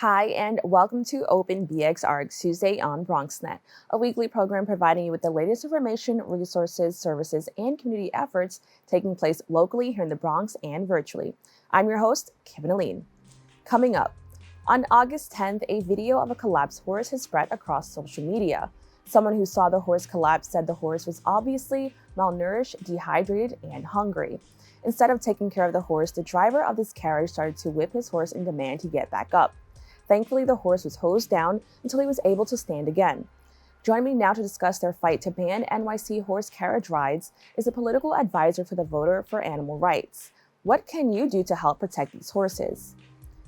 Hi, and welcome to Open BxRx Tuesday on BronxNet, a weekly program providing you with the latest information, resources, services, and community efforts taking place locally here in the Bronx and virtually. I'm your host, Kibin Alleyne. Coming up, on August 10th, a video of a collapsed horse has spread across social media. Someone who saw the horse collapse said the horse was obviously malnourished, dehydrated, and hungry. Instead of taking care of the horse, the driver of this carriage started to whip his horse in demand to get back up. Thankfully, the horse was hosed down until he was able to stand again. Joining me now to discuss their fight to ban NYC horse carriage rides is a political advisor for the Voter for Animal Rights. What can you do to help protect these horses?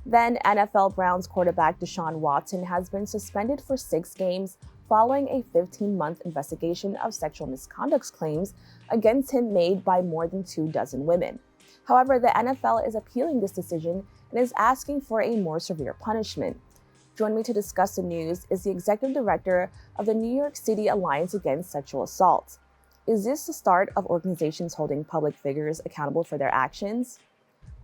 Then, NFL Browns quarterback Deshaun Watson has been suspended for 6 games following a 15-month investigation of sexual misconduct claims against him made by more than 24 women. However, the NFL is appealing this decision and is asking for a more severe punishment. Joining me to discuss the news is the executive director of the New York City Alliance Against Sexual Assault. Is this the start of organizations holding public figures accountable for their actions?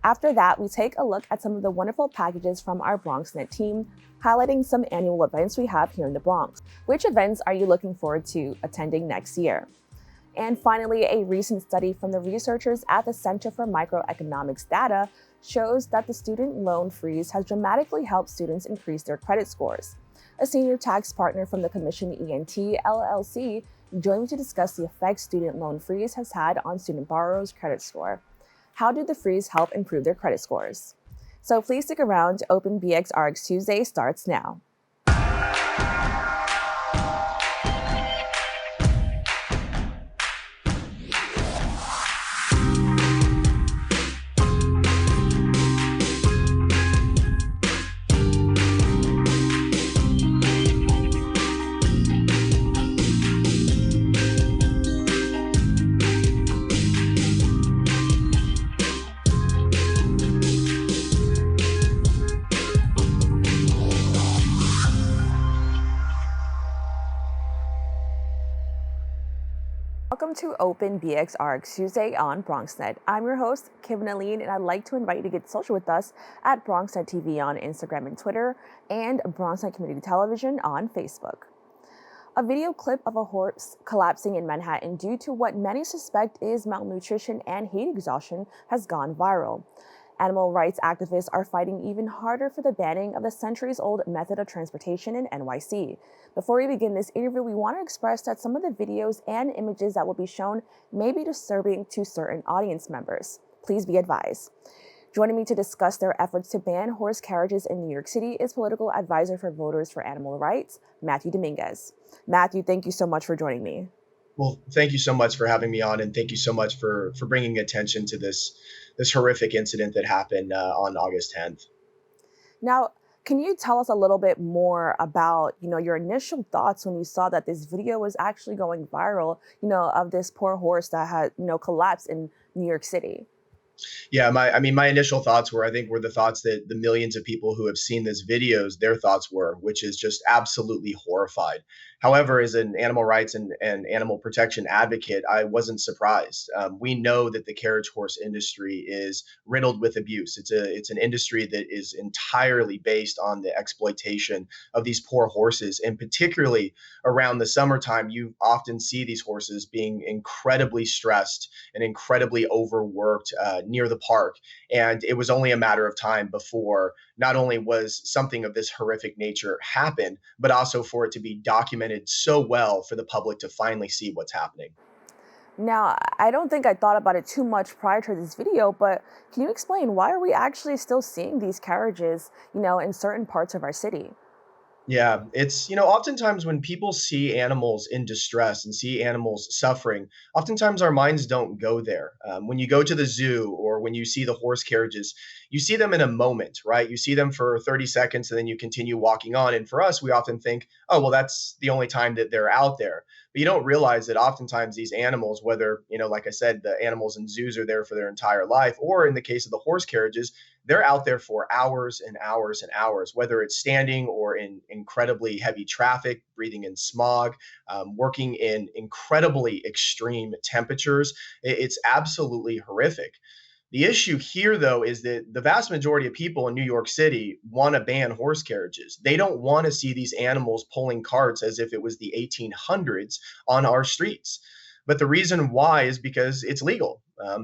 After that, we take a look at some of the wonderful packages from our BronxNet team, highlighting some annual events we have here in the Bronx. Which events are you looking forward to attending next year? And finally, a recent study from the researchers at the Center for Microeconomics Data shows that the student loan freeze has dramatically helped students increase their credit scores. A senior tax partner from the Commission Ent L.L.C joined me to discuss the effects student loan freeze has had on student borrowers' credit score. How did the freeze help improve their credit scores? So please stick around. Open BxRx Tuesday starts now. Welcome to Open BxRx Tuesday on BronxNet. I'm your host, Kibin Alleyne, and I'd like to invite you to get social with us at BronxNet TV on Instagram and Twitter, and BronxNet Community Television on Facebook. A video clip of a horse collapsing in Manhattan due to what many suspect is malnutrition and heat exhaustion has gone viral. Animal rights activists are fighting even harder for the banning of the centuries-old method of transportation in NYC. Before we begin this interview, we want to express that some of the videos and images that will be shown may be disturbing to certain audience members. Please be advised. Joining me to discuss their efforts to ban horse carriages in New York City is political advisor for Voters for Animal Rights, Matthew Dominguez. Matthew, thank you so much for joining me. Well, thank you so much for having me on, and thank you so much for bringing attention to this horrific incident that happened on August 10th. Now, can you tell us a little bit more about, your initial thoughts when you saw that this video was actually going viral, of this poor horse that had, collapsed in New York City? Yeah, my initial thoughts were, I think, were the thoughts that the millions of people who have seen this videos, their thoughts were, which is just absolutely horrified. However, as an animal rights and animal protection advocate, I wasn't surprised. We know that the carriage horse industry is riddled with abuse. It's an industry that is entirely based on the exploitation of these poor horses, and particularly around the summertime, you often see these horses being incredibly stressed and incredibly overworked near the park. And it was only a matter of time before not only was something of this horrific nature happen, but also for it to be documented so well for the public to finally see what's happening. Now, I don't think I thought about it too much prior to this video, but can you explain why are we actually still seeing these carriages, in certain parts of our city? Yeah, it's, oftentimes when people see animals in distress and see animals suffering, oftentimes our minds don't go there. When you go to the zoo or when you see the horse carriages, you see them in a moment, right? You see them for 30 seconds and then you continue walking on. And for us, we often think, oh, well, that's the only time that they're out there. But you don't realize that oftentimes these animals, whether, like I said, the animals in zoos are there for their entire life, or in the case of the horse carriages, they're out there for hours and hours and hours, whether it's standing or in incredibly heavy traffic, breathing in smog, working in incredibly extreme temperatures. It's absolutely horrific. The issue here, though, is that the vast majority of people in New York City want to ban horse carriages. They don't want to see these animals pulling carts as if it was the 1800s on our streets. But the reason why is because it's legal.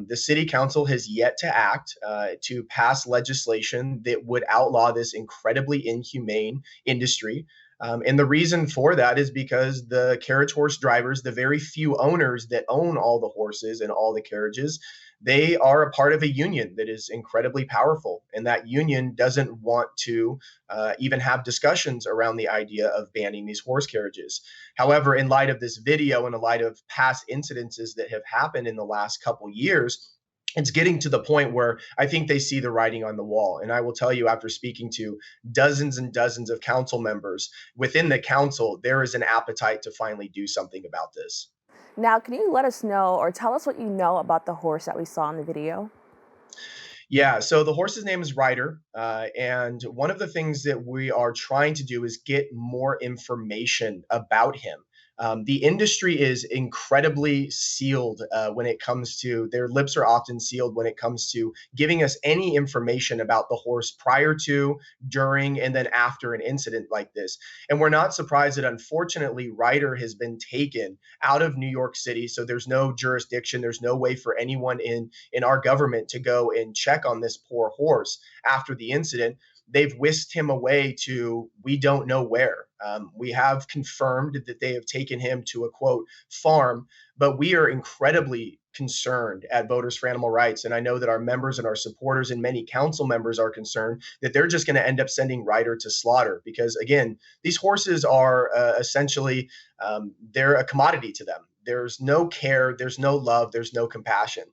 The city council has yet to act to pass legislation that would outlaw this incredibly inhumane industry. And the reason for that is because the carriage horse drivers, the very few owners that own all the horses and all the carriages, they are a part of a union that is incredibly powerful. And that union doesn't want to even have discussions around the idea of banning these horse carriages. However, in light of this video and in light of past incidences that have happened in the last couple years, it's getting to the point where I think they see the writing on the wall. And I will tell you, after speaking to dozens and dozens of council members within the council, there is an appetite to finally do something about this. Now, can you let us know or tell us what you know about the horse that we saw in the video? Yeah, so the horse's name is Ryder. And one of the things that we are trying to do is get more information about him. The industry is incredibly sealed when it comes to, their lips are often sealed when it comes to giving us any information about the horse prior to, during, and then after an incident like this. And we're not surprised that unfortunately Ryder has been taken out of New York City. So there's no jurisdiction, there's no way for anyone in our government to go and check on this poor horse after the incident. They've whisked him away to we don't know where. We have confirmed that they have taken him to a quote farm, but we are incredibly concerned at Voters for Animal Rights. And I know that our members and our supporters and many council members are concerned that they're just going to end up sending Ryder to slaughter because, again, these horses are essentially they're a commodity to them. There's no care, there's no love, there's no compassion.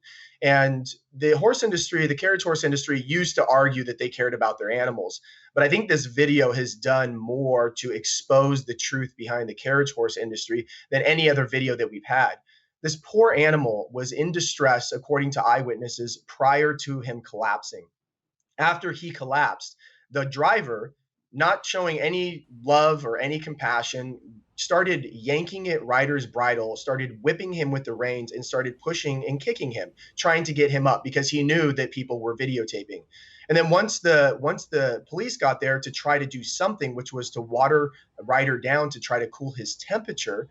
And the horse industry, the carriage horse industry, used to argue that they cared about their animals. But I think this video has done more to expose the truth behind the carriage horse industry than any other video that we've had. This poor animal was in distress, according to eyewitnesses, prior to him collapsing. After he collapsed, the driver, not showing any love or any compassion, started yanking at Ryder's bridle, started whipping him with the reins, and started pushing and kicking him, trying to get him up because he knew that people were videotaping. And then once the police got there to try to do something, which was to water Ryder down to try to cool his temperature,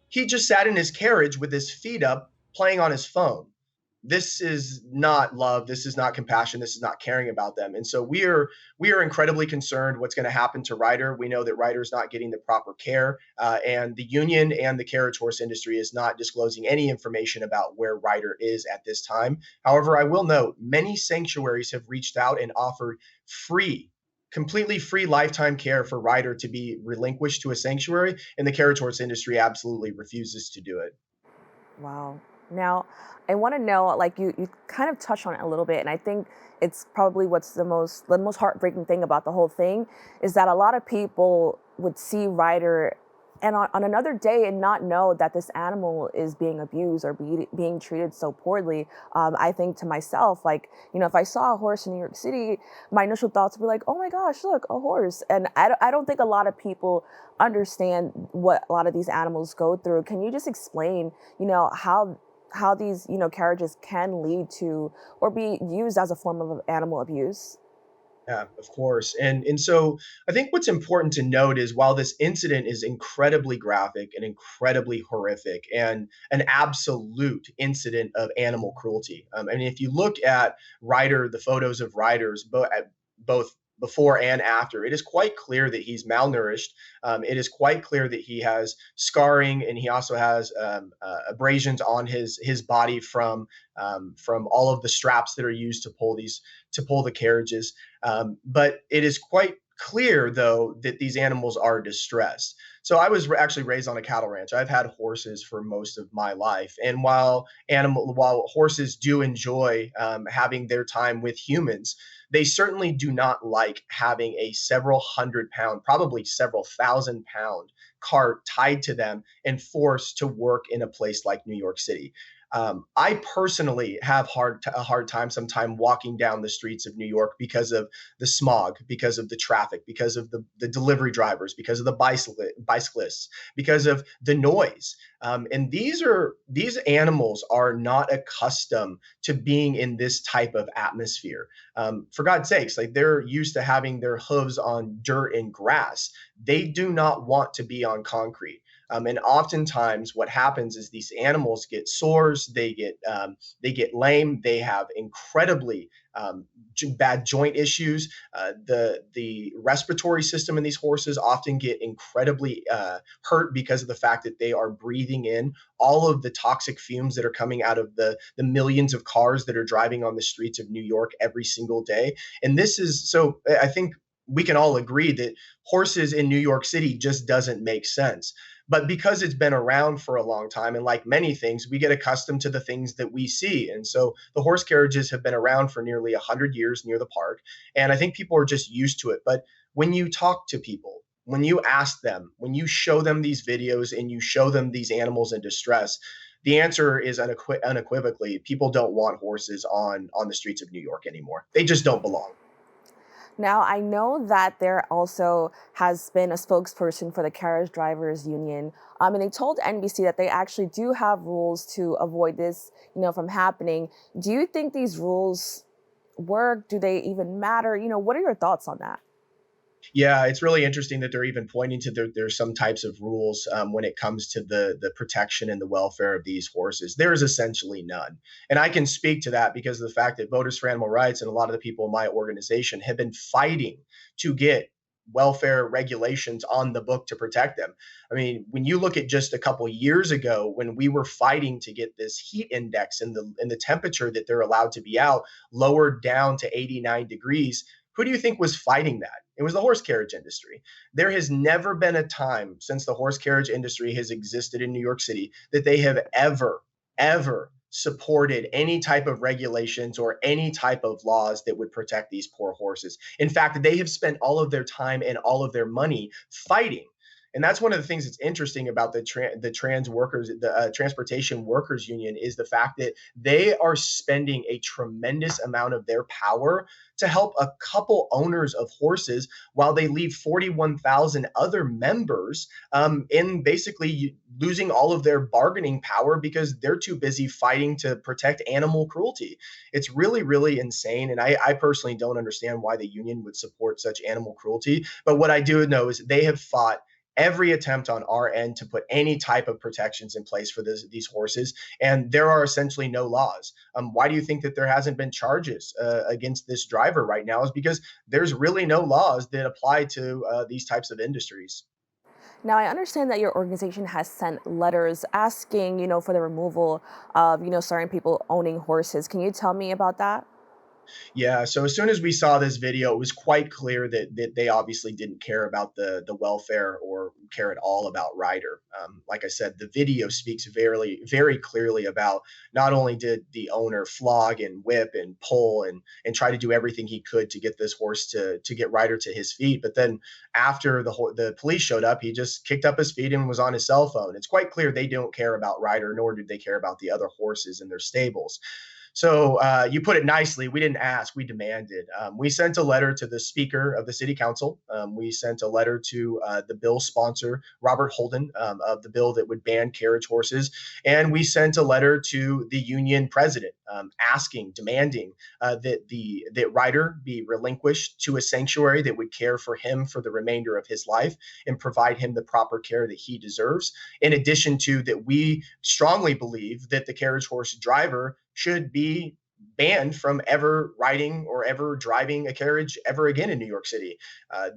he just sat in his carriage with his feet up, playing on his phone. This is not love. This is not compassion. This is not caring about them. And so we are incredibly concerned what's going to happen to Ryder. We know that Ryder is not getting the proper care, and the union and the carriage horse industry is not disclosing any information about where Ryder is at this time. However, I will note many sanctuaries have reached out and offered completely free lifetime care for Ryder to be relinquished to a sanctuary, and the carriage horse industry absolutely refuses to do it. Wow. Now, I want to know, like you kind of touched on it a little bit, and I think it's probably what's the most heartbreaking thing about the whole thing is that a lot of people would see Ryder and on another day and not know that this animal is being abused or being treated so poorly. I think to myself, like, if I saw a horse in New York City, my initial thoughts would be like, oh my gosh, look, a horse. And I don't think a lot of people understand what a lot of these animals go through. Can you just explain, how these, carriages can lead to or be used as a form of animal abuse? Yeah, of course. And so I think what's important to note is while this incident is incredibly graphic and incredibly horrific and an absolute incident of animal cruelty. I mean, if you look at Ryder, the photos of Ryder's both before and after, it is quite clear that he's malnourished. It is quite clear that he has scarring, and he also has abrasions on his body from all of the straps that are used to pull the carriages. But it is quite clear, though, that these animals are distressed. So I was actually raised on a cattle ranch. I've had horses for most of my life, and while horses do enjoy having their time with humans, they certainly do not like having a several hundred pound, probably several thousand pound cart tied to them and forced to work in a place like New York City. I personally have a hard time sometime walking down the streets of New York because of the smog, because of the traffic, because of the delivery drivers, because of the bicyclists, because of the noise. And these animals are not accustomed to being in this type of atmosphere. For God's sakes, like they're used to having their hooves on dirt and grass. They do not want to be on concrete. And oftentimes, what happens is these animals get sores, they get lame, they have incredibly bad joint issues. The respiratory system in these horses often get incredibly hurt because of the fact that they are breathing in all of the toxic fumes that are coming out of the millions of cars that are driving on the streets of New York every single day. And this is so. I think we can all agree that horses in New York City just doesn't make sense. But because it's been around for a long time, and like many things, we get accustomed to the things that we see. And so the horse carriages have been around for nearly 100 years near the park. And I think people are just used to it. But when you talk to people, when you ask them, when you show them these videos and you show them these animals in distress, the answer is unequivocally people don't want horses on the streets of New York anymore. They just don't belong. Now, I know that there also has been a spokesperson for the Carriage Drivers Union, and they told NBC that they actually do have rules to avoid this, from happening. Do you think these rules work? Do they even matter? What are your thoughts on that? Yeah, it's really interesting that they're even pointing to there's some types of rules when it comes to the protection and the welfare of these horses. There is essentially none, and I can speak to that because of the fact that Voters for Animal Rights and a lot of the people in my organization have been fighting to get welfare regulations on the book to protect them. I mean, when you look at just a couple years ago when we were fighting to get this heat index and the temperature that they're allowed to be out lowered down to 89 degrees, who do you think was fighting that? It was the horse carriage industry. There has never been a time since the horse carriage industry has existed in New York City that they have ever supported any type of regulations or any type of laws that would protect these poor horses. In fact, they have spent all of their time and all of their money fighting. And that's one of the things that's interesting about the trans workers, the transportation workers union, is the fact that they are spending a tremendous amount of their power to help a couple owners of horses while they leave 41,000 other members in basically losing all of their bargaining power because they're too busy fighting to protect animal cruelty. It's really, really insane. And I personally don't understand why the union would support such animal cruelty. But what I do know is they have fought every attempt on our end to put any type of protections in place for these horses, and there are essentially no laws. Why do you think that there hasn't been charges against this driver right now? Is because there's really no laws that apply to these types of industries. Now, I understand that your organization has sent letters asking, for the removal of, certain people owning horses. Can you tell me about that? Yeah, so as soon as we saw this video, it was quite clear that they obviously didn't care about the welfare or care at all about Ryder. Like I said, the video speaks very clearly about not only did the owner flog and whip and pull and try to do everything he could to get this horse to get Ryder to his feet, but then after the police showed up, he just kicked up his feet and was on his cell phone. It's quite clear they don't care about Ryder, nor did they care about the other horses in their stables. So you put it nicely. We didn't ask, we demanded. We sent a letter to the Speaker of the City Council. We sent a letter to the bill sponsor, Robert Holden, of the bill that would ban carriage horses. And we sent a letter to the union president asking, demanding that Ryder be relinquished to a sanctuary that would care for him for the remainder of his life and provide him the proper care that he deserves. In addition to that, we strongly believe that the carriage horse driver should be banned from ever riding or ever driving a carriage ever again in New York City.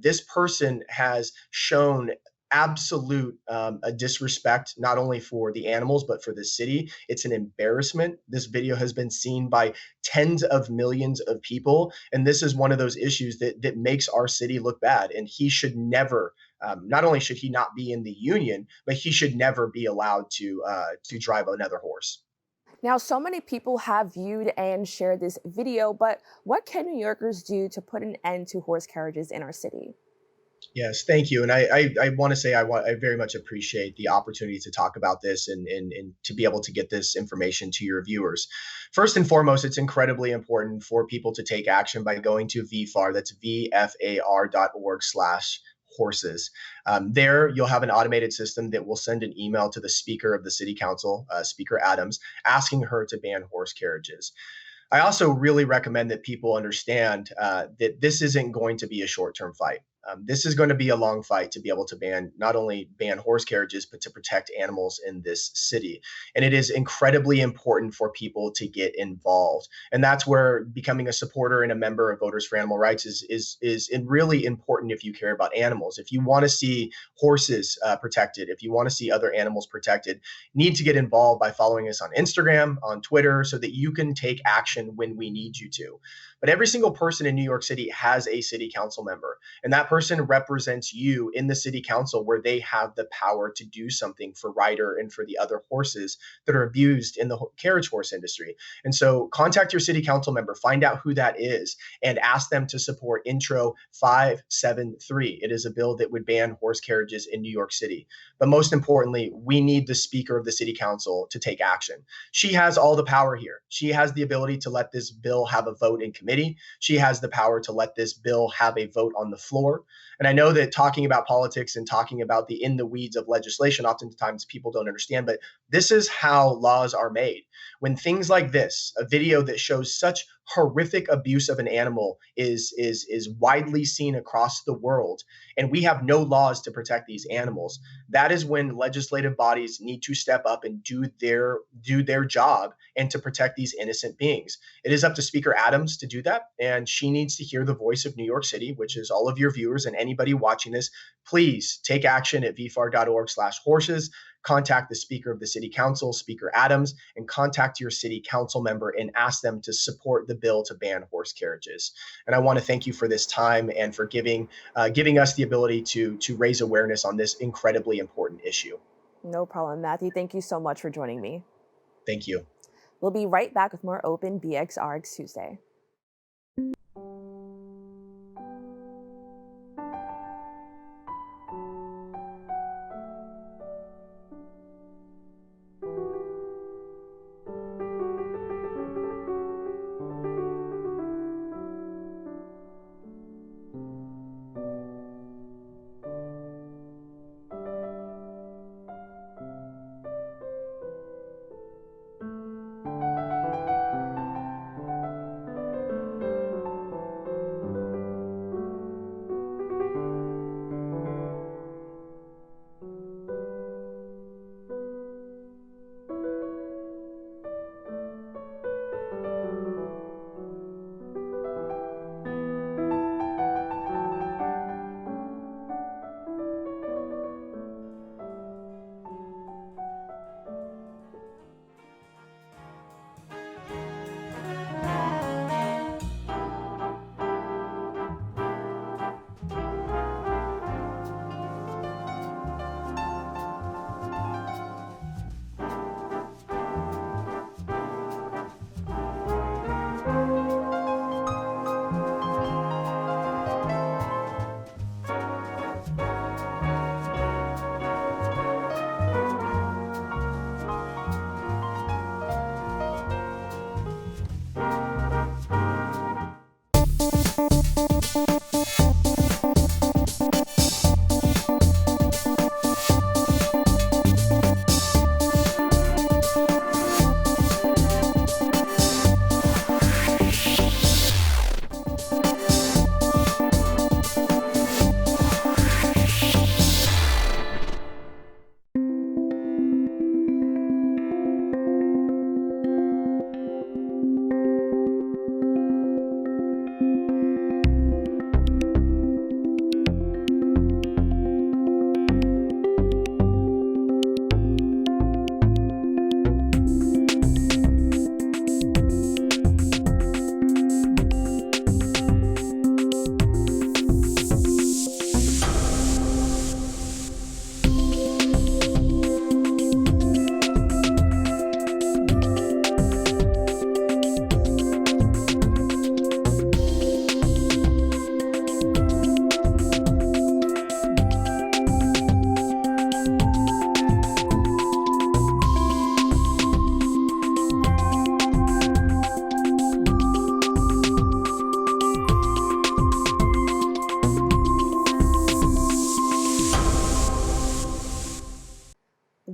This person has shown absolute a disrespect not only for the animals but for the city. It's an embarrassment. This video has been seen by tens of millions of people, and this is one of those issues that makes our city look bad. And he should never. Not only should he not be in the union, but he should never be allowed to drive another horse. Now, so many people have viewed and shared this video, but what can New Yorkers do to put an end to horse carriages in our city? Yes, thank you. And I want to say I very much appreciate the opportunity to talk about this and to be able to get this information to your viewers. First and foremost, it's incredibly important for people to take action by going to VFAR. That's VFAR.org/horses. There, you'll have an automated system that will send an email to the Speaker of the City Council, Speaker Adams, asking her to ban horse carriages. I also really recommend that people understand that this isn't going to be a short-term fight. This is going to be a long fight to be able to not only ban horse carriages, but to protect animals in this city. And it is incredibly important for people to get involved. And that's where becoming a supporter and a member of Voters for Animal Rights is really important if you care about animals. If you want to see horses protected, if you want to see other animals protected, need to get involved by following us on Instagram, on Twitter, so that you can take action when we need you to. But every single person in New York City has a city council member, and that person represents you in the city council where they have the power to do something for Ryder and for the other horses that are abused in the carriage horse industry. And so contact your city council member, find out who that is, and ask them to support Intro 573. It is a bill that would ban horse carriages in New York City. But most importantly, we need the Speaker of the City Council to take action. She has all the power here. She has the ability to let this bill have a vote in committee. She has the power to let this bill have a vote on the floor. And I know that talking about politics and talking about the in the weeds of legislation, oftentimes people don't understand, but this is how laws are made. When things like this, a video that shows such horrific abuse of an animal is widely seen across the world, and we have no laws to protect these animals, that is when legislative bodies need to step up and do their job and to protect these innocent beings. It is up to Speaker Adams to do that, and she needs to hear the voice of New York City, which is all of your viewers and anybody watching this. Please take action at vfar.org/horses. Contact the Speaker of the City Council, Speaker Adams, and contact your city council member and ask them to support the bill to ban horse carriages. And I want to thank you for this time and for giving us the ability to raise awareness on this incredibly important issue. No problem, Matthew. Thank you so much for joining me. Thank you. We'll be right back with more Open BxRx Tuesday.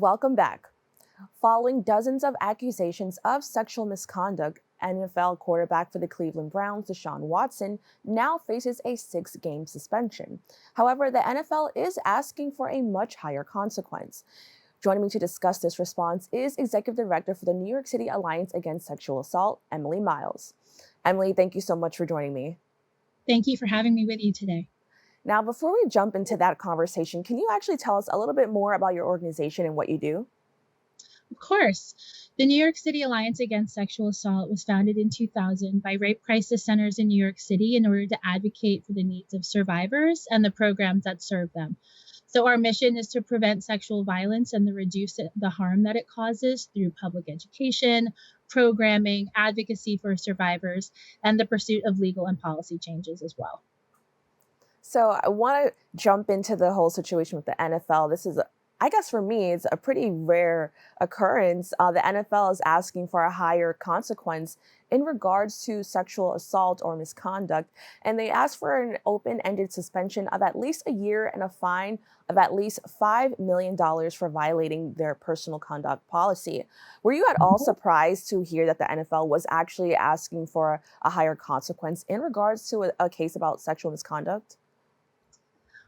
Welcome back. Following dozens of accusations of sexual misconduct, NFL quarterback for the Cleveland Browns, Deshaun Watson, now faces a 6-game suspension. However, the NFL is asking for a much higher consequence. Joining me to discuss this response is Executive Director for the New York City Alliance Against Sexual Assault, Emily Miles. Emily, thank you so much for joining me. Thank you for having me with you today. Now, before we jump into that conversation, can you actually tell us a little bit more about your organization and what you do? Of course. The New York City Alliance Against Sexual Assault was founded in 2000 by rape crisis centers in New York City in order to advocate for the needs of survivors and the programs that serve them. So our mission is to prevent sexual violence and to reduce the harm that it causes through public education, programming, advocacy for survivors, and the pursuit of legal and policy changes as well. So I want to jump into the whole situation with the NFL. This is, I guess for me, it's a pretty rare occurrence. The NFL is asking for a higher consequence in regards to sexual assault or misconduct. And they asked for an open-ended suspension of at least a year and a fine of at least $5 million for violating their personal conduct policy. Were you at all surprised to hear that the NFL was actually asking for a higher consequence in regards to a case about sexual misconduct?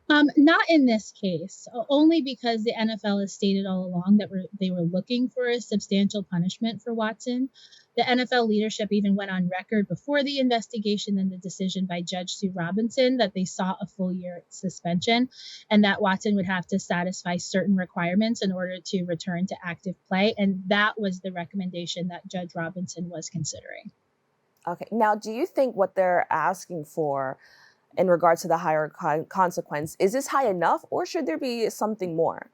Not in this case, only because the NFL has stated all along that they were looking for a substantial punishment for Watson. The NFL leadership even went on record before the investigation and the decision by Judge Sue Robinson that they saw a full year suspension and that Watson would have to satisfy certain requirements in order to return to active play. And that was the recommendation that Judge Robinson was considering. Okay. Now, do you think what they're asking for in regards to the higher consequence, is this high enough or should there be something more?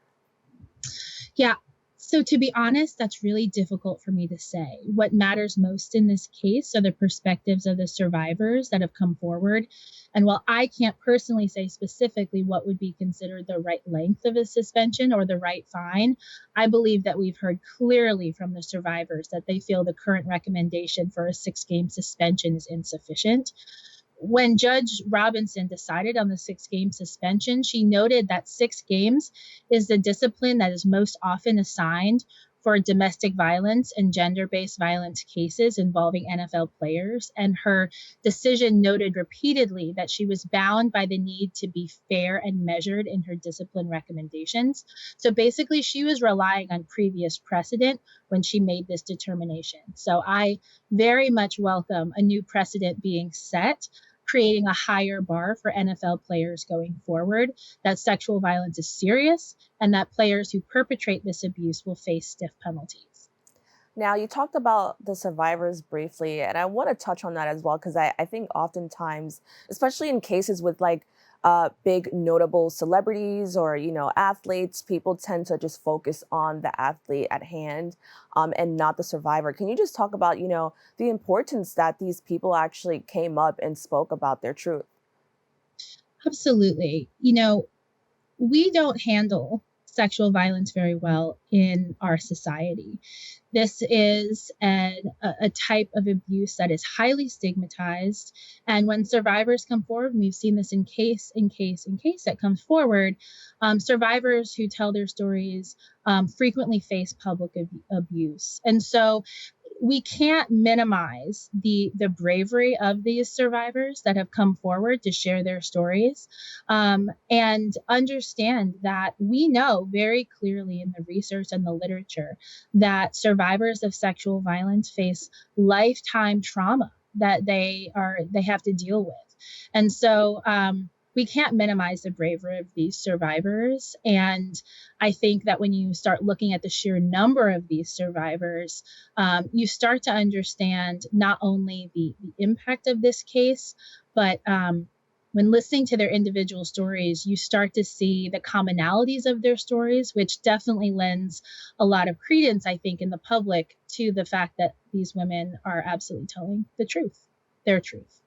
Yeah. So to be honest, that's really difficult for me to say. What matters most in this case are the perspectives of the survivors that have come forward. And while I can't personally say specifically what would be considered the right length of a suspension or the right fine, I believe that we've heard clearly from the survivors that they feel the current recommendation for a 6-game suspension is insufficient. When Judge Robinson decided on the 6-game suspension, she noted that 6 games is the discipline that is most often assigned for domestic violence and gender-based violence cases involving NFL players. And her decision noted repeatedly that she was bound by the need to be fair and measured in her discipline recommendations. So basically, she was relying on previous precedent when she made this determination. So I very much welcome a new precedent being set, creating a higher bar for NFL players going forward, that sexual violence is serious, and that players who perpetrate this abuse will face stiff penalties. Now, you talked about the survivors briefly, and I want to touch on that as well, because I think oftentimes, especially in cases with big notable celebrities or, athletes, people tend to just focus on the athlete at hand and not the survivor. Can you just talk about, the importance that these people actually came up and spoke about their truth? Absolutely. We don't handle sexual violence very well in our society. This is a type of abuse that is highly stigmatized. And when survivors come forward, and we've seen this in case that comes forward, survivors who tell their stories frequently face public abuse. And so we can't minimize the bravery of these survivors that have come forward to share their stories, and understand that we know very clearly in the research and the literature that survivors of sexual violence face lifetime trauma that they have to deal with. And so we can't minimize the bravery of these survivors. And I think that when you start looking at the sheer number of these survivors, you start to understand not only the impact of this case, but when listening to their individual stories, you start to see the commonalities of their stories, which definitely lends a lot of credence, I think, in the public to the fact that these women are absolutely telling the truth, their truth.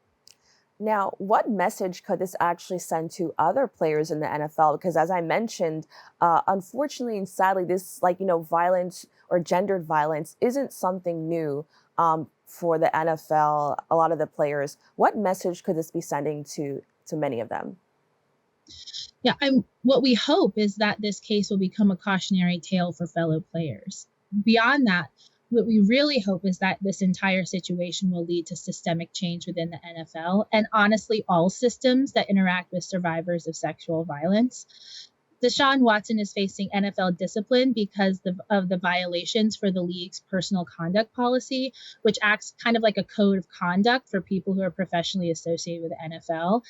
Now, what message could this actually send to other players in the NFL? Because as I mentioned, unfortunately and sadly, this violence or gendered violence isn't something new for the NFL, a lot of the players. What message could this be sending to many of them? Yeah, what we hope is that this case will become a cautionary tale for fellow players. Beyond that, what we really hope is that this entire situation will lead to systemic change within the NFL and honestly all systems that interact with survivors of sexual violence. Deshaun Watson is facing NFL discipline because of the violations for the league's personal conduct policy, which acts kind of like a code of conduct for people who are professionally associated with the NFL.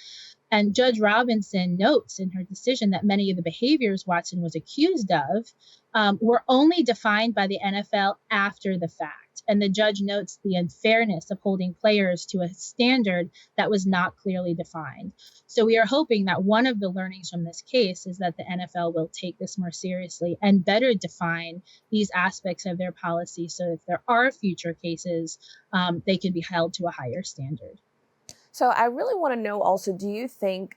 And Judge Robinson notes in her decision that many of the behaviors Watson was accused of were only defined by the NFL after the fact. And the judge notes the unfairness of holding players to a standard that was not clearly defined. So we are hoping that one of the learnings from this case is that the NFL will take this more seriously and better define these aspects of their policy so if there are future cases, they can be held to a higher standard. So I really want to know also, do you think,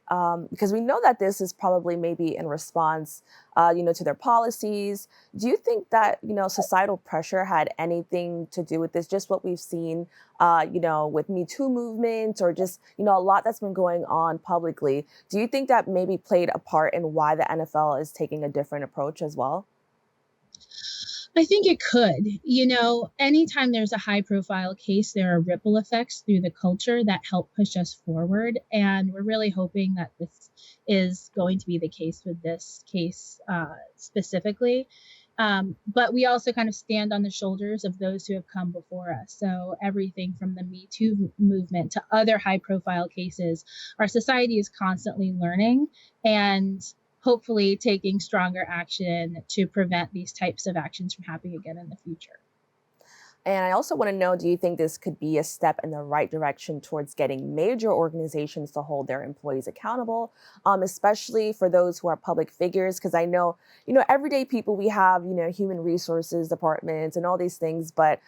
because we know that this is probably maybe in response, to their policies, do you think that, societal pressure had anything to do with this? Just what we've seen, with Me Too movement or just, a lot that's been going on publicly. Do you think that maybe played a part in why the NFL is taking a different approach as well? I think it could. Anytime there's a high profile case, there are ripple effects through the culture that help push us forward. And we're really hoping that this is going to be the case with this case specifically. But we also kind of stand on the shoulders of those who have come before us. So everything from the Me Too movement to other high profile cases, our society is constantly learning and hopefully taking stronger action to prevent these types of actions from happening again in the future. And I also want to know, do you think this could be a step in the right direction towards getting major organizations to hold their employees accountable, especially for those who are public figures? Because I know, everyday people, we have, human resources departments and all these things. But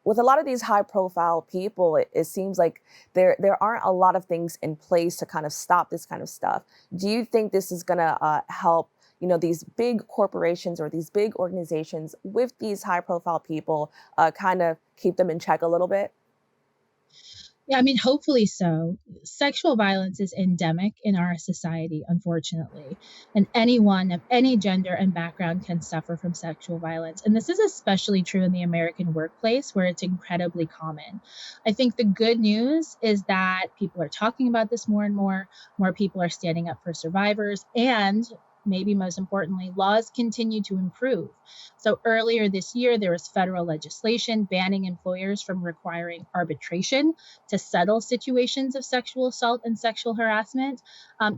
with a lot of these high profile people, it seems like there aren't a lot of things in place to kind of stop this kind of stuff. Do you think this is going to help these big corporations or these big organizations with these high profile people kind of keep them in check a little bit? Yeah, hopefully so. Sexual violence is endemic in our society, unfortunately, and anyone of any gender and background can suffer from sexual violence. And this is especially true in the American workplace, where it's incredibly common. I think the good news is that people are talking about this more and more. More people are standing up for survivors, and maybe most importantly, laws continue to improve. So earlier this year, there was federal legislation banning employers from requiring arbitration to settle situations of sexual assault and sexual harassment.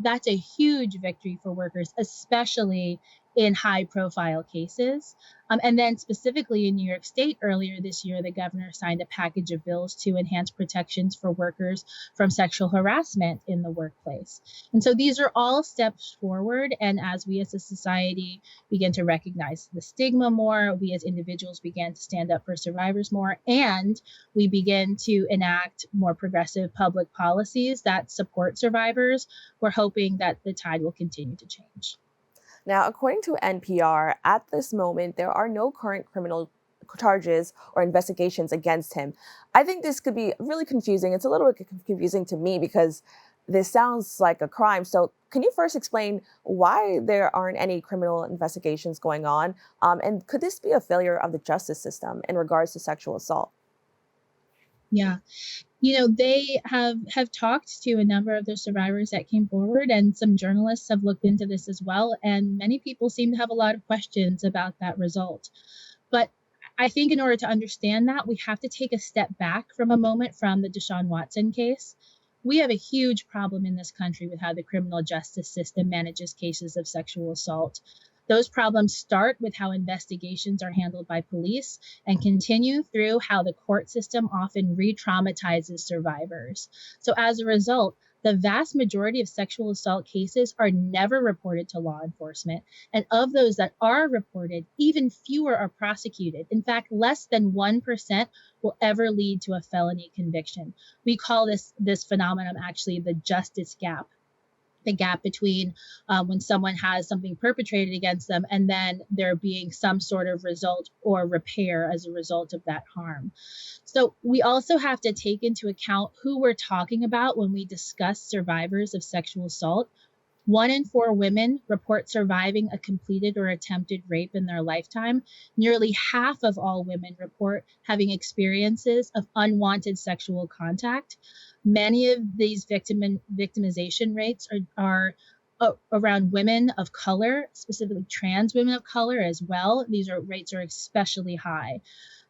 That's a huge victory for workers, especially in high profile cases. And then specifically in New York State earlier this year, the governor signed a package of bills to enhance protections for workers from sexual harassment in the workplace. And so these are all steps forward. And as we as a society begin to recognize the stigma more, we as individuals begin to stand up for survivors more, and we begin to enact more progressive public policies that support survivors, we're hoping that the tide will continue to change. Now, according to NPR, at this moment, there are no current criminal charges or investigations against him. I think this could be really confusing. It's a little bit confusing to me because this sounds like a crime. So can you first explain why there aren't any criminal investigations going on? And could this be a failure of the justice system in regards to sexual assault? Yeah. They have talked to a number of the survivors that came forward, and some journalists have looked into this as well. And many people seem to have a lot of questions about that result. But I think in order to understand that, we have to take a step back from a moment from the Deshaun Watson case. We have a huge problem in this country with how the criminal justice system manages cases of sexual assault. Those problems start with how investigations are handled by police and continue through how the court system often re-traumatizes survivors. So as a result, the vast majority of sexual assault cases are never reported to law enforcement. And of those that are reported, even fewer are prosecuted. In fact, less than 1% will ever lead to a felony conviction. We call this phenomenon actually the justice gap. The gap between when someone has something perpetrated against them and then there being some sort of result or repair as a result of that harm. So we also have to take into account who we're talking about when we discuss survivors of sexual assault. 1 in 4 women report surviving a completed or attempted rape in their lifetime. Nearly half of all women report having experiences of unwanted sexual contact. Many of these victimization rates are around women of color, specifically trans women of color as well. These rates are especially high.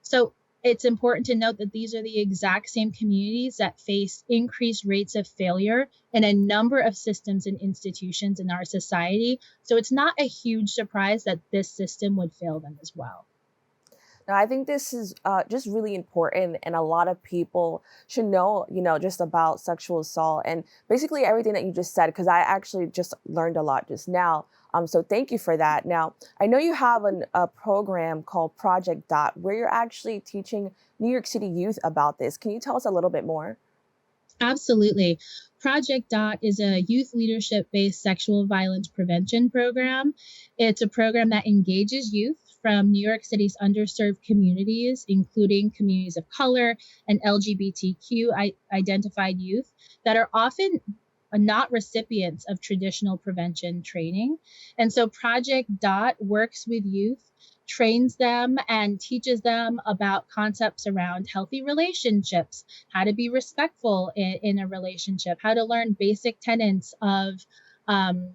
So it's important to note that these are the exact same communities that face increased rates of failure in a number of systems and institutions in our society. So it's not a huge surprise that this system would fail them as well. Now, I think this is just really important, and a lot of people should know, just about sexual assault and basically everything that you just said, because I actually just learned a lot just now. So thank you for that. Now, I know you have a program called Project Dot, where you're actually teaching New York City youth about this. Can you tell us a little bit more? Absolutely. Project Dot is a youth leadership based sexual violence prevention program. It's a program that engages youth from New York City's underserved communities, including communities of color and LGBTQ identified youth that are often not recipients of traditional prevention training. And so Project Dot works with youth, trains them, and teaches them about concepts around healthy relationships, how to be respectful in a relationship, how to learn basic tenets of um,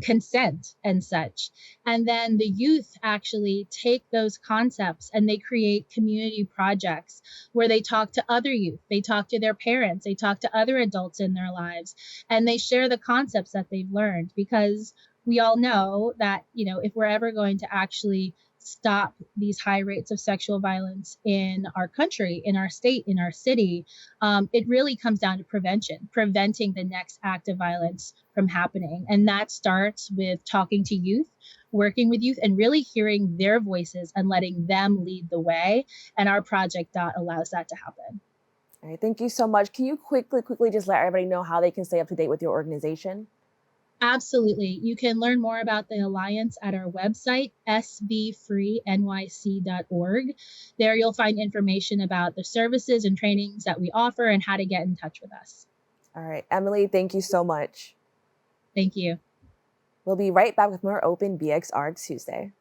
consent and such. And then the youth actually take those concepts and they create community projects where they talk to other youth, they talk to their parents, they talk to other adults in their lives, and they share the concepts that they've learned. Because we all know that, if we're ever going to actually stop these high rates of sexual violence in our country, in our state, in our city, it really comes down to preventing the next act of violence from happening. And that starts with talking to youth, working with youth, and really hearing their voices and letting them lead the way. And our Project Dot allows that to happen. All right, thank you so much. Can you quickly just let everybody know how they can stay up to date with your organization? Absolutely. You can learn more about the Alliance at our website, svfreenyc.org. There you'll find information about the services and trainings that we offer and how to get in touch with us. All right, Emily, thank you so much. Thank you. We'll be right back with more Open BxRx Tuesday.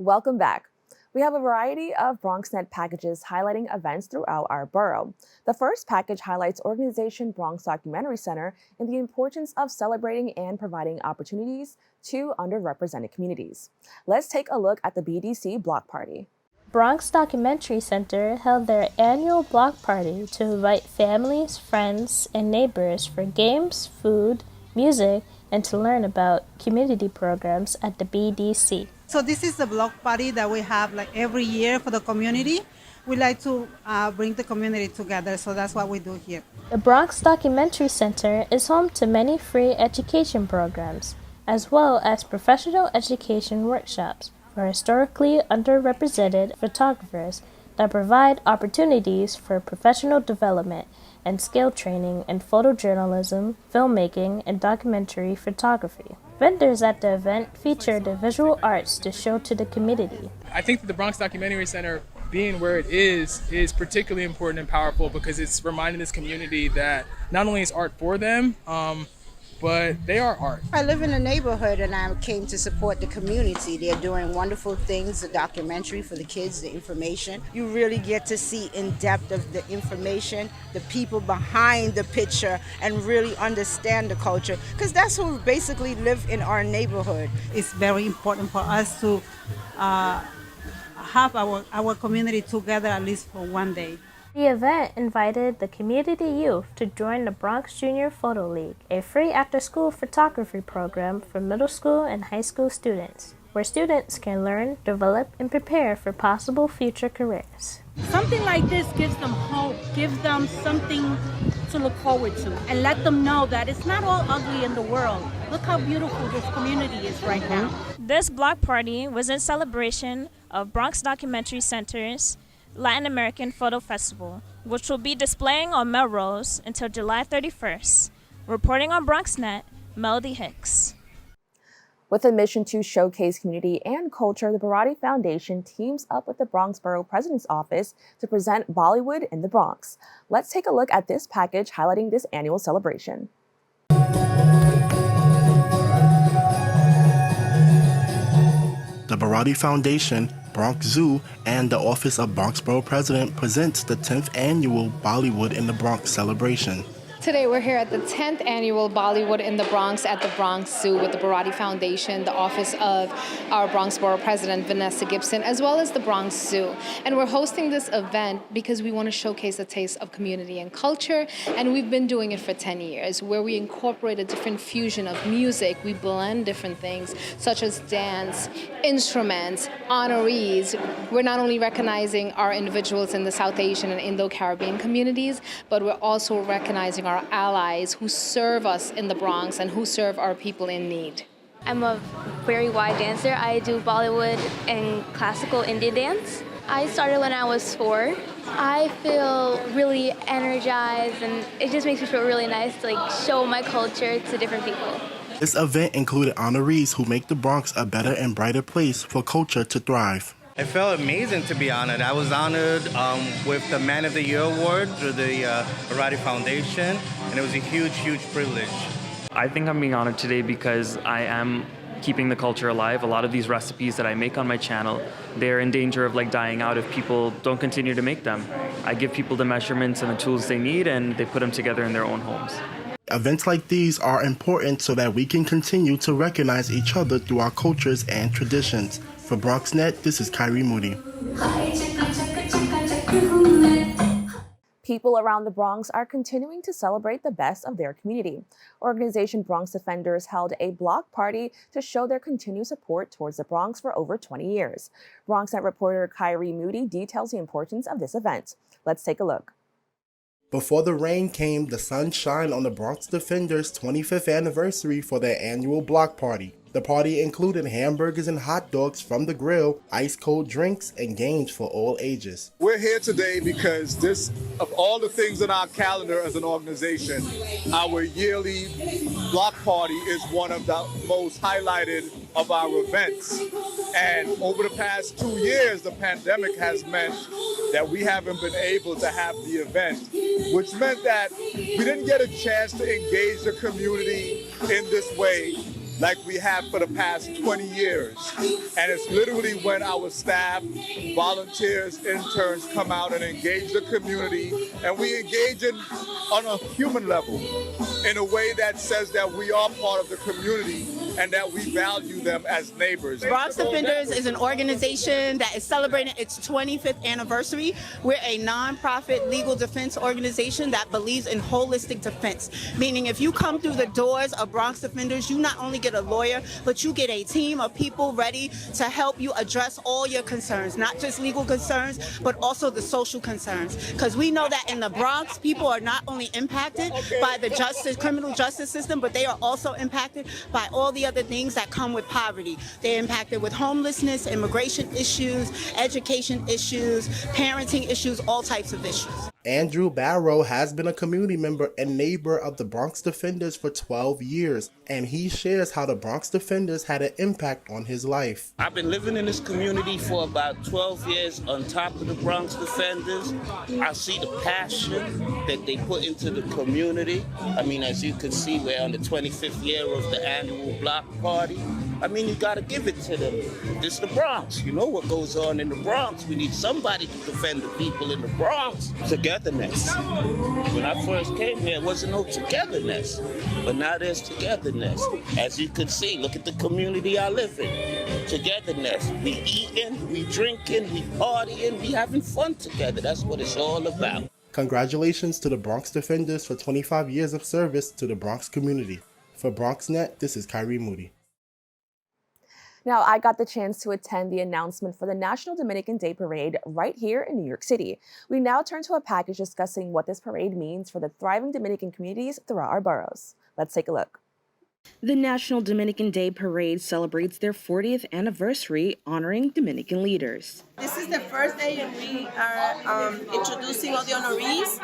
Welcome back. We have a variety of BronxNet packages highlighting events throughout our borough. The first package highlights Organization Bronx Documentary Center and the importance of celebrating and providing opportunities to underrepresented communities. Let's take a look at the BDC block party. Bronx Documentary Center held their annual block party to invite families, friends, and neighbors for games, food, music, and to learn about community programs at the BDC. So this is the block party that we have like every year for the community. We like to bring the community together, so that's what we do here. The Bronx Documentary Center is home to many free education programs, as well as professional education workshops for historically underrepresented photographers that provide opportunities for professional development and skill training in photojournalism, filmmaking, and documentary photography. Vendors at the event featured the visual arts to show to the community. I think that the Bronx Documentary Center, being where it is particularly important and powerful because it's reminding this community that not only is art for them, but they are art. I live in a neighborhood and I came to support the community. They're doing wonderful things, the documentary for the kids, the information. You really get to see in depth of the information, the people behind the picture, and really understand the culture, because that's who basically live in our neighborhood. It's very important for us to have our community together at least for one day. The event invited the community youth to join the Bronx Junior Photo League, a free after-school photography program for middle school and high school students, where students can learn, develop, and prepare for possible future careers. Something like this gives them hope, gives them something to look forward to, and let them know that it's not all ugly in the world. Look how beautiful this community is right now. This block party was in celebration of Bronx Documentary Center's Latin American Photo Festival, which will be displaying on Melrose until July 31st. Reporting on BronxNet, Melody Hicks. With a mission to showcase community and culture, the Barotti Foundation teams up with the Bronx Borough President's Office to present Bollywood in the Bronx. Let's take a look at this package highlighting this annual celebration. The Barotti Foundation, Bronx Zoo, and the Office of Bronx Borough President presents the 10th annual Bollywood in the Bronx celebration. Today we're here at the 10th annual Bollywood in the Bronx at the Bronx Zoo with the Barotti Foundation, the office of our Bronx Borough President, Vanessa Gibson, as well as the Bronx Zoo. And we're hosting this event because we want to showcase a taste of community and culture, and we've been doing it for 10 years, where we incorporate a different fusion of music. We blend different things, such as dance, instruments, honorees. We're not only recognizing our individuals in the South Asian and Indo-Caribbean communities, but we're also recognizing our allies who serve us in the Bronx and who serve our people in need. I'm a very wide dancer. I do Bollywood and classical Indian dance. I started when I was 4. I feel really energized, and it just makes me feel really nice to show my culture to different people. This event included honorees who make the Bronx a better and brighter place for culture to thrive. It felt amazing to be honored. I was honored with the Man of the Year award through the Barotti Foundation, and it was a huge, huge privilege. I think I'm being honored today because I am keeping the culture alive. A lot of these recipes that I make on my channel, they're in danger of dying out if people don't continue to make them. I give people the measurements and the tools they need, and they put them together in their own homes. Events like these are important so that we can continue to recognize each other through our cultures and traditions. For BronxNet, this is Kyrie Moody. People around the Bronx are continuing to celebrate the best of their community. Organization Bronx Defenders held a block party to show their continued support towards the Bronx for over 20 years. BronxNet reporter Kyrie Moody details the importance of this event. Let's take a look. Before the rain came, the sun shined on the Bronx Defenders' 25th anniversary for their annual block party. The party included hamburgers and hot dogs from the grill, ice-cold drinks, and games for all ages. We're here today because of all the things on our calendar as an organization, our yearly block party is one of the most highlighted of our events. And over the past 2 years, the pandemic has meant that we haven't been able to have the event, which meant that we didn't get a chance to engage the community in this way like we have for the past 20 years. And it's literally when our staff, volunteers, interns come out and engage the community, and we engage on a human level in a way that says that we are part of the community and that we value them as neighbors. Bronx Defenders is an organization that is celebrating its 25th anniversary. We're a nonprofit legal defense organization that believes in holistic defense, meaning if you come through the doors of Bronx Defenders, you not only get a lawyer, but you get a team of people ready to help you address all your concerns, not just legal concerns, but also the social concerns. Because we know that in the Bronx, people are not only impacted by the criminal justice system, but they are also impacted by all the other things that come with poverty. They're impacted with homelessness, immigration issues, education issues, parenting issues, all types of issues. Andrew Barrow has been a community member and neighbor of the Bronx Defenders for 12 years, and he shares how the Bronx Defenders had an impact on his life. I've been living in this community for about 12 years on top of the Bronx Defenders. I see the passion that they put into the community. I mean, as you can see, we're on the 25th year of the annual block party. I mean, you gotta give it to them. This is the Bronx. You know what goes on in the Bronx. We need somebody to defend the people in the Bronx. Togetherness. When I first came here, there wasn't no togetherness. But now there's togetherness. As you can see, look at the community I live in. Togetherness. We eating, we drinking, we partying, we having fun together. That's what it's all about. Congratulations to the Bronx Defenders for 25 years of service to the Bronx community. For BronxNet, this is Kyrie Moody. Now, I got the chance to attend the announcement for the National Dominican Day Parade right here in New York City. We now turn to a package discussing what this parade means for the thriving Dominican communities throughout our boroughs. Let's take a look. The National Dominican Day Parade celebrates their 40th anniversary, honoring Dominican leaders. This is the first day and we are introducing all the honorees.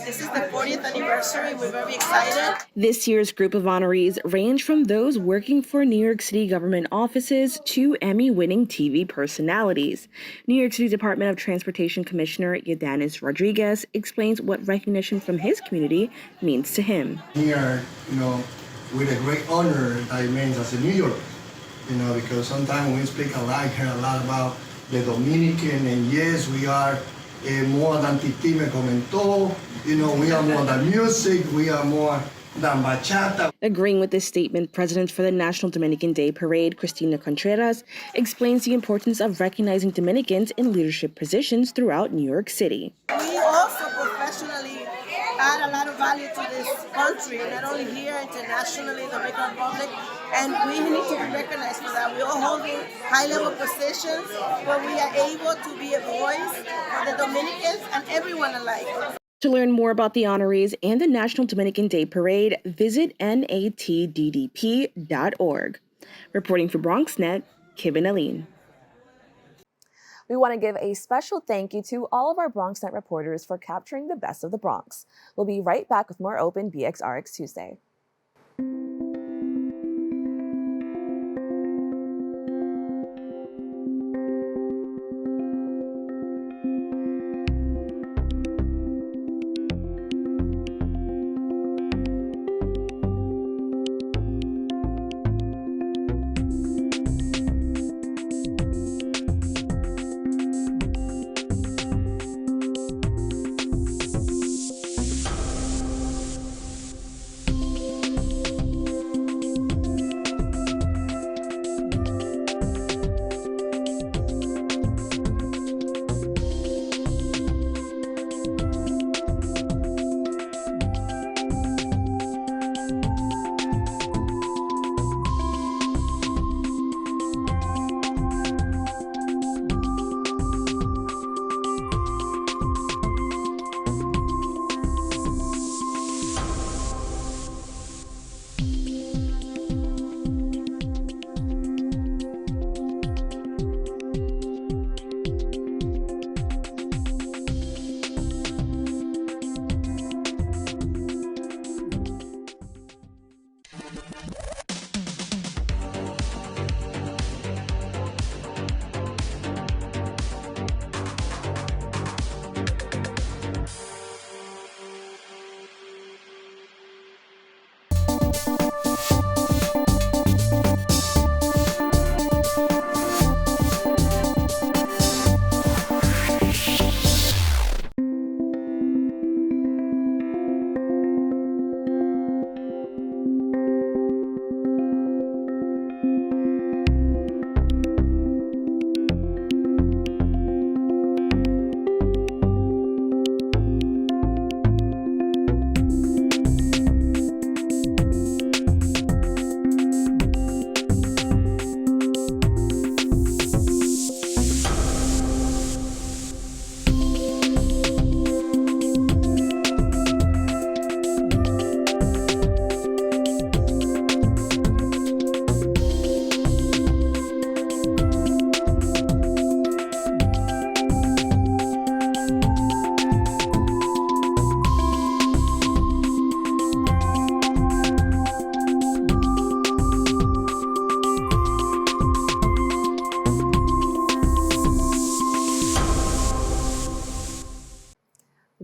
This is the 40th anniversary. We're very excited. This year's group of honorees range from those working for New York City government offices to Emmy-winning TV personalities. New York City Department of Transportation Commissioner Ydanis Rodriguez explains what recognition from his community means to him. Here, with a great honor that it means as a New Yorker, because sometimes we speak a lot about the Dominican, and yes, we are more than Titi me comentó, we are more than music, we are more than bachata. Agreeing with this statement, President for the National Dominican Day Parade, Cristina Contreras, explains the importance of recognizing Dominicans in leadership positions throughout New York City. We also professionally add a lot of value to this country, not only here, internationally, the Dominican Republic, and we need to be recognized for that. We are holding high-level positions where we are able to be a voice for the Dominicans and everyone alike. To learn more about the honorees and the National Dominican Day Parade, visit natddp.org. Reporting for BronxNet, Kibin Alleyne. We want to give a special thank you to all of our BronxNet reporters for capturing the best of the Bronx. We'll be right back with more Open BxRx Tuesday.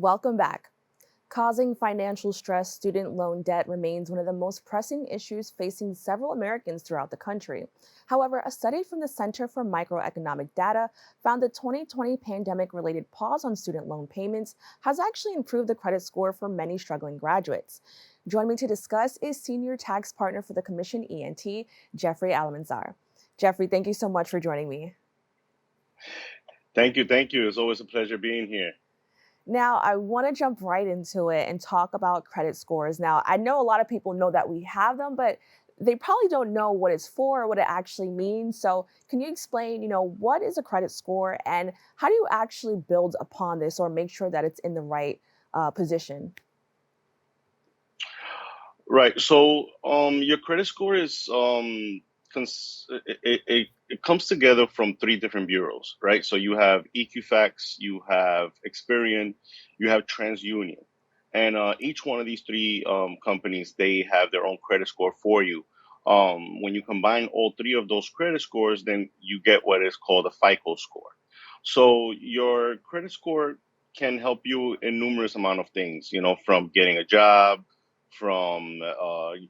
Welcome back. Causing financial stress, student loan debt remains one of the most pressing issues facing several Americans throughout the country. However, a study from the Center for Microeconomic Data found the 2020 pandemic-related pause on student loan payments has actually improved the credit score for many struggling graduates. Joining me to discuss is Senior Tax Partner for the Commission Ent, Jeffrey Almanzar. Jeffrey, thank you so much for joining me. Thank you. It's always a pleasure being here. Now, I want to jump right into it and talk about credit scores. Now, I know a lot of people know that we have them, but they probably don't know what it's for or what it actually means. So can you explain, what is a credit score and how do you actually build upon this or make sure that it's in the right position? Right. So your credit score is it comes together from three different bureaus, right? So you have Equifax, you have Experian, you have TransUnion, and each one of these three companies, they have their own credit score for you. When you combine all three of those credit scores, then you get what is called a FICO score. So your credit score can help you in numerous amount of things, from getting a job, from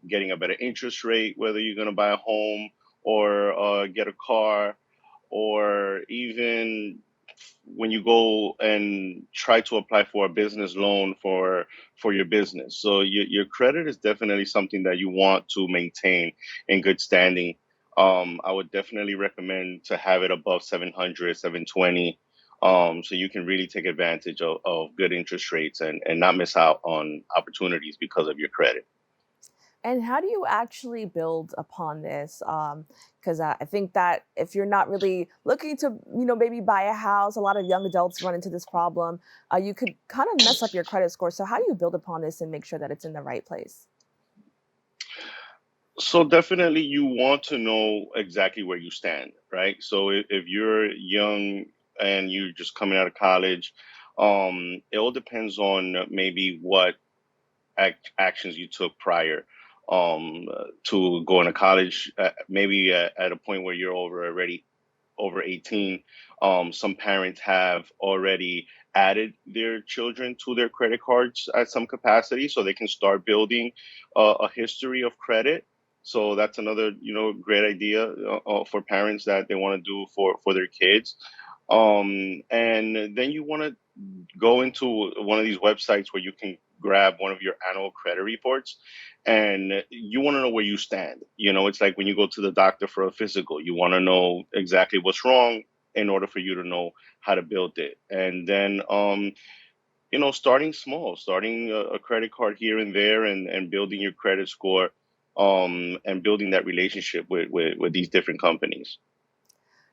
getting a better interest rate, whether you're going to buy a home or get a car, or even when you go and try to apply for a business loan for your business. So your credit is definitely something that you want to maintain in good standing. I would definitely recommend to have it above 700, 720. So you can really take advantage of good interest rates and not miss out on opportunities because of your credit. And how do you actually build upon this? Because I think that if you're not really looking to, maybe buy a house, a lot of young adults run into this problem. You could kind of mess up your credit score. So how do you build upon this and make sure that it's in the right place? So definitely you want to know exactly where you stand, right? So if you're young and you're just coming out of college, it all depends on maybe what actions you took prior to going to college, maybe at a point where you're already over 18. Some parents have already added their children to their credit cards at some capacity so they can start building a history of credit. So that's another, great idea for parents that they want to do for their kids. And then you want to go into one of these websites where you can grab one of your annual credit reports and you want to know where you stand. It's like when you go to the doctor for a physical, you want to know exactly what's wrong in order for you to know how to build it. And then, starting small, starting a credit card here and there and building your credit score and building that relationship with these different companies.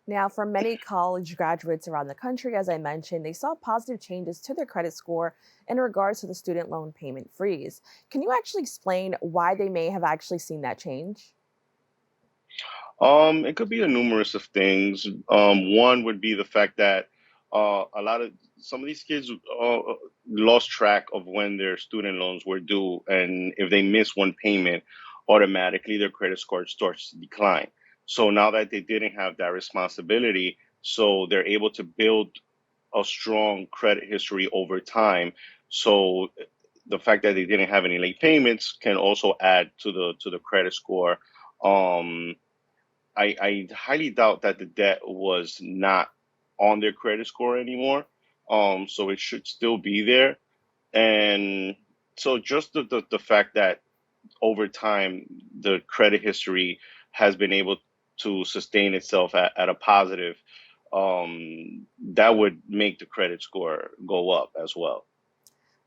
Now, for many college graduates around the country, as I mentioned, they saw positive changes to their credit score in regards to the student loan payment freeze. Can you actually explain why they may have actually seen that change? It could be a numerous of things. One would be the fact that some of these kids lost track of when their student loans were due, and if they miss one payment, automatically their credit score starts to decline. So now that they didn't have that responsibility, so they're able to build a strong credit history over time. So the fact that they didn't have any late payments can also add to the credit score. I highly doubt that the debt was not on their credit score anymore. So it should still be there. And so just the fact that over time, the credit history has been able to sustain itself at a positive, that would make the credit score go up as well.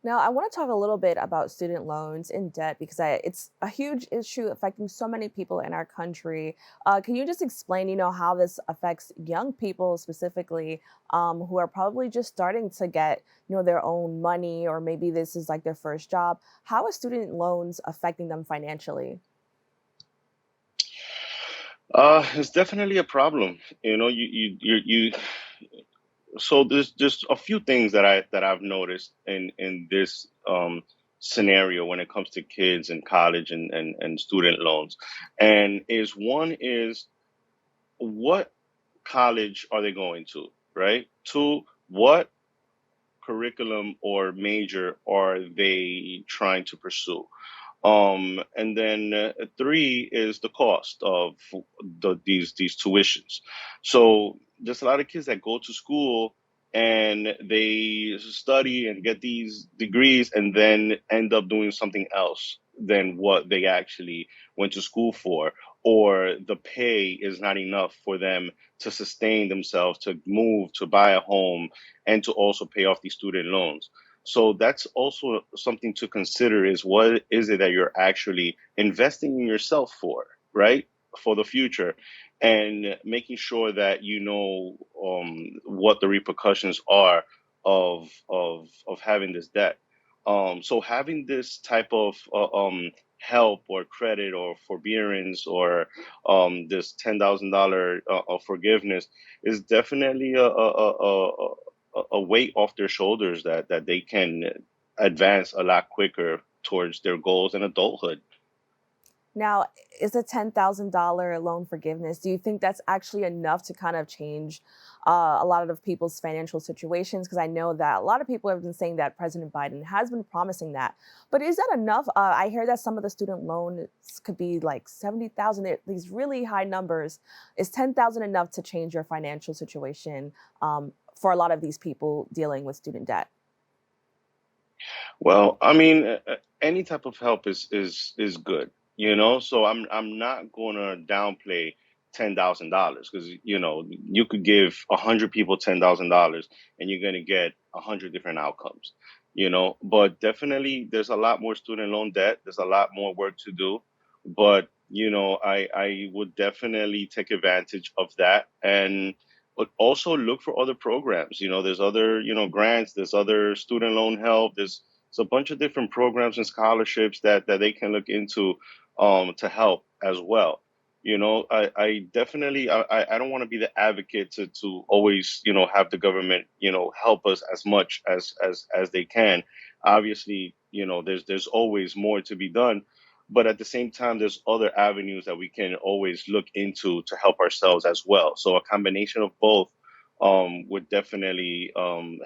Now, I want to talk a little bit about student loans and debt because it's a huge issue affecting so many people in our country. Can you just explain, how this affects young people specifically who are probably just starting to get, their own money, or maybe this is like their first job? How are student loans affecting them financially? It's definitely a problem. You so there's just a few things that I've noticed in this scenario when it comes to kids in college and student loans. And one is what college are they going to, right? Two, what curriculum or major are they trying to pursue? And then three is the cost of these tuitions. So there's a lot of kids that go to school and they study and get these degrees and then end up doing something else than what they actually went to school for, or the pay is not enough for them to sustain themselves, to move, to buy a home, and to also pay off these student loans. So that's also something to consider, is what is it that you're actually investing in yourself for, right? For the future, and making sure that you know what the repercussions are of having this debt. So having this type of help or credit or forbearance or this $10,000 forgiveness is definitely a weight off their shoulders that they can advance a lot quicker towards their goals in adulthood. Now, is a $10,000 loan forgiveness, do you think that's actually enough to kind of change a lot of people's financial situations? Because I know that a lot of people have been saying that President Biden has been promising that. But is that enough? I hear that some of the student loans could be like 70,000, these really high numbers. Is 10,000 enough to change your financial situation for a lot of these people dealing with student debt? Well, I mean, any type of help is good, you know. So I'm not gonna downplay $10,000, because you know you could give 100 people $10,000 and you're gonna get 100 different outcomes, you know. But definitely, there's a lot more student loan debt. There's a lot more work to do, but you know, I would definitely take advantage of that, and but also look for other programs. You know, there's other, you know, grants, there's other student loan help, there's a bunch of different programs and scholarships that they can look into to help as well. You know, I definitely I don't want to be the advocate to always, you know, have the government, you know, help us as much as they can. Obviously, you know, there's always more to be done, but at the same time, there's other avenues that we can always look into to help ourselves as well. So a combination of both would definitely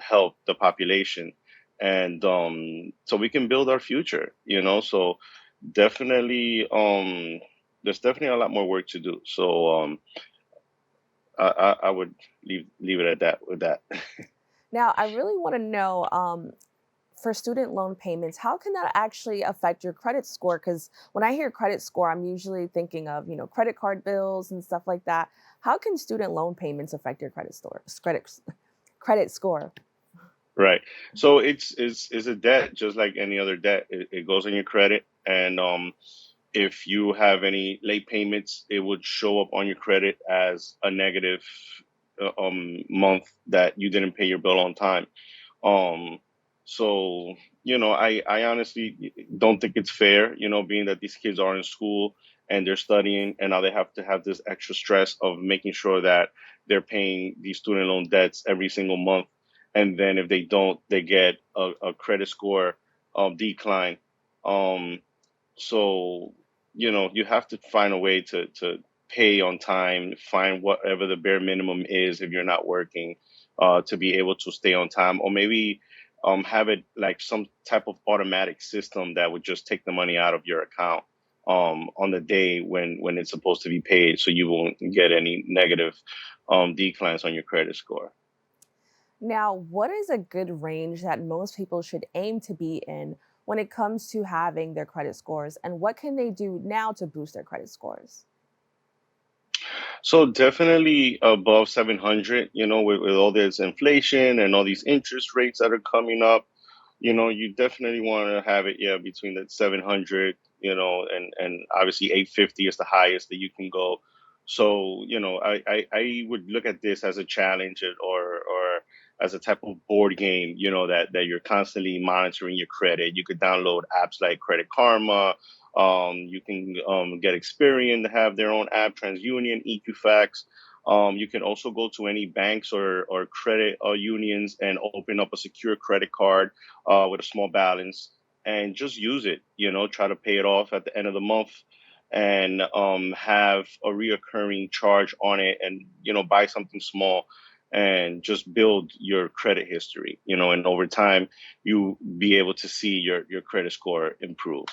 help the population, and so we can build our future. You know, so definitely there's definitely a lot more work to do. So I would leave it at that with that. Now, I really want to know, for student loan payments, how can that actually affect your credit score? Because when I hear credit score, I'm usually thinking of, you know, credit card bills and stuff like that. How can student loan payments affect your credit score? Right. So it's a debt just like any other debt. It goes on your credit, and if you have any late payments, it would show up on your credit as a negative month that you didn't pay your bill on time. Um, so, you know, I honestly don't think it's fair, you know, being that these kids are in school and they're studying, and now they have to have this extra stress of making sure that they're paying these student loan debts every single month. And then if they don't, they get a credit score decline. Um, so, you know, you have to find a way to pay on time, find whatever the bare minimum is if you're not working, to be able to stay on time, or maybe have it like some type of automatic system that would just take the money out of your account on the day when it's supposed to be paid, so you won't get any negative declines on your credit score. Now, what is a good range that most people should aim to be in when it comes to having their credit scores, and what can they do now to boost their credit scores? So definitely above 700, you know, with all this inflation and all these interest rates that are coming up, you know, you definitely want to have it, yeah, between the 700, you know, and obviously 850 is the highest that you can go. So, you know, I would look at this as a challenge, or as a type of board game, you know, that you're constantly monitoring your credit. You could download apps like Credit Karma. You can get Experian to have their own app, TransUnion, Equifax. You can also go to any banks or credit unions and open up a secure credit card with a small balance and just use it. You know, try to pay it off at the end of the month, and have a reoccurring charge on it, and you know, buy something small, and just build your credit history, and over time you be able to see your credit score improve.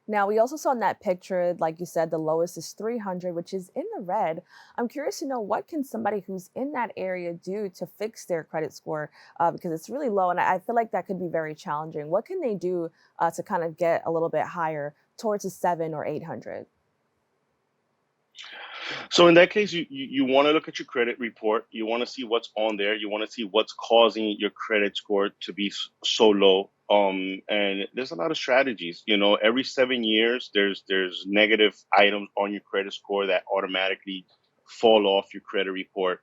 Now, we also saw in that picture, like you said, the lowest is 300, which is in the red. I'm curious to know, what can somebody who's in that area do to fix their credit score? Because it's really low, and I feel like that could be very challenging. What can they do to kind of get a little bit higher towards a 7 or 800? So in that case, you want to look at your credit report. You want to see what's on there. You want to see what's causing your credit score to be so low. And there's a lot of strategies. Every 7 years, there's negative items on your credit score that automatically fall off your credit report.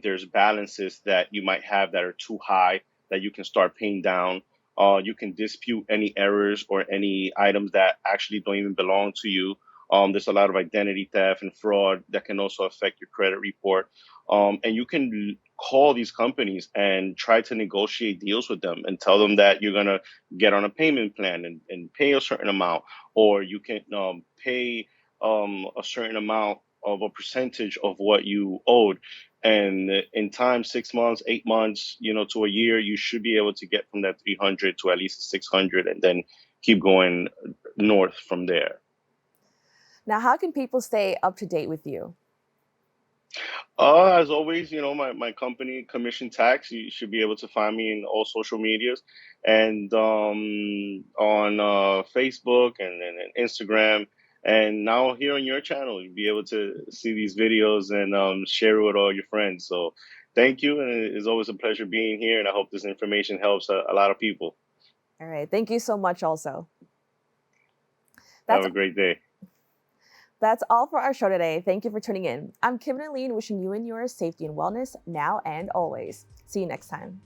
There's balances that you might have that are too high that you can start paying down. You can dispute any errors or any items that actually don't even belong to you. There's a lot of identity theft and fraud that can also affect your credit report. And you can call these companies and try to negotiate deals with them and tell them that you're going to get on a payment plan and pay a certain amount, or you can pay a certain amount of a percentage of what you owed. And in time, 6 months, 8 months, to a year, you should be able to get from that 300 to at least 600 and then keep going north from there. Now, how can people stay up to date with you? As always, my company, Commission Tax, you should be able to find me in all social medias and on Facebook and Instagram. And now here on your channel, you'll be able to see these videos and share it with all your friends. So thank you. And it's always a pleasure being here. And I hope this information helps a lot of people. All right. Thank you so much also. Have a great day. That's all for our show today. Thank you for tuning in. I'm Kibin Alleyne, wishing you and yours safety and wellness now and always. See you next time.